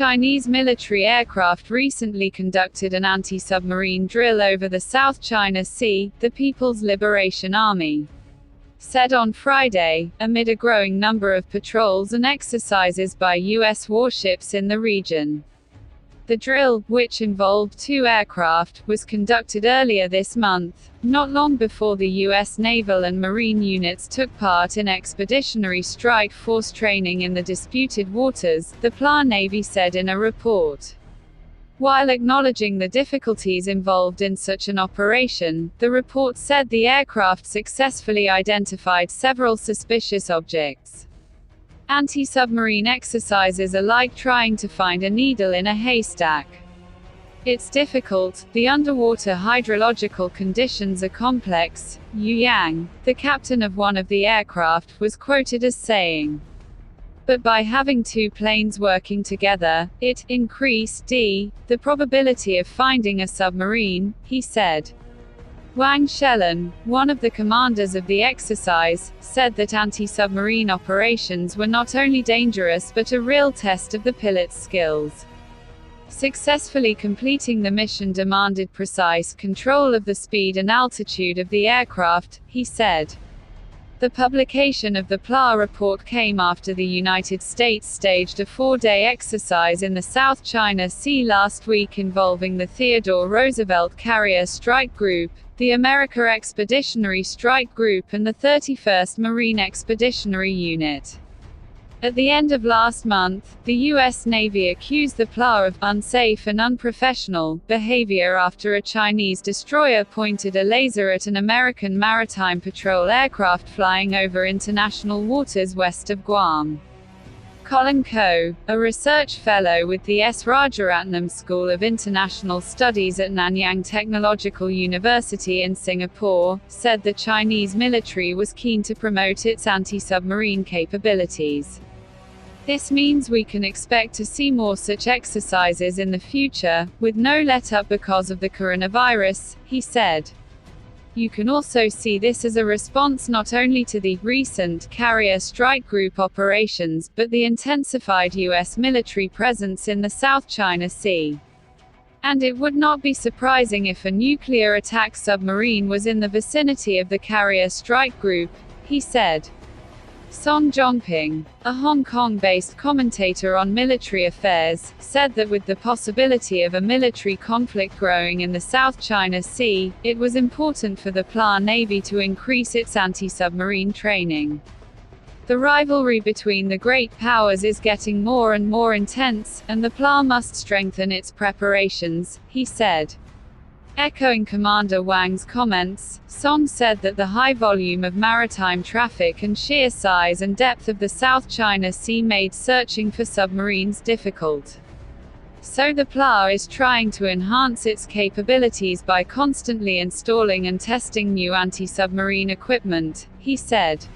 Chinese military aircraft recently conducted an anti-submarine drill over the South China Sea, the People's Liberation Army said on Friday, amid a growing number of patrols and exercises by U.S. warships in the region. The drill, which involved 2 aircraft, was conducted earlier this month, not long before the U.S. naval and marine units took part in expeditionary strike force training in the disputed waters, the PLA Navy said in a report. While acknowledging the difficulties involved in such an operation, the report said the aircraft successfully identified several suspicious objects. Anti-submarine exercises are like trying to find a needle in a haystack. It's difficult, the underwater hydrological conditions are complex, Yu Yang, the captain of one of the aircraft, was quoted as saying. But by having 2 planes working together, it increased the probability of finding a submarine, he said. Wang Shelin, one of the commanders of the exercise, said that anti-submarine operations were not only dangerous but a real test of the pilot's skills. Successfully completing the mission demanded precise control of the speed and altitude of the aircraft, he said. The publication of the PLA report came after the United States staged a 4-day exercise in the South China Sea last week involving the Theodore Roosevelt Carrier Strike Group, the America Expeditionary Strike Group and the 31st Marine Expeditionary Unit. At the end of last month, the U.S. Navy accused the PLA of unsafe and unprofessional behavior after a Chinese destroyer pointed a laser at an American maritime patrol aircraft flying over international waters west of Guam. Colin Koh, a research fellow with the S. Rajaratnam School of International Studies at Nanyang Technological University in Singapore, said the Chinese military was keen to promote its anti-submarine capabilities. This means we can expect to see more such exercises in the future, with no let-up because of the coronavirus, he said. You can also see this as a response not only to the recent Carrier Strike Group operations, but the intensified U.S. military presence in the South China Sea. And it would not be surprising if a nuclear attack submarine was in the vicinity of the Carrier Strike Group, he said. Song Jongping, a Hong Kong-based commentator on military affairs, said that with the possibility of a military conflict growing in the South China Sea, it was important for the PLA Navy to increase its anti-submarine training. The rivalry between the great powers is getting more and more intense, and the PLA must strengthen its preparations, he said. Echoing Commander Wang's comments, Song said that the high volume of maritime traffic and sheer size and depth of the South China Sea made searching for submarines difficult. So the PLA is trying to enhance its capabilities by constantly installing and testing new anti-submarine equipment, he said.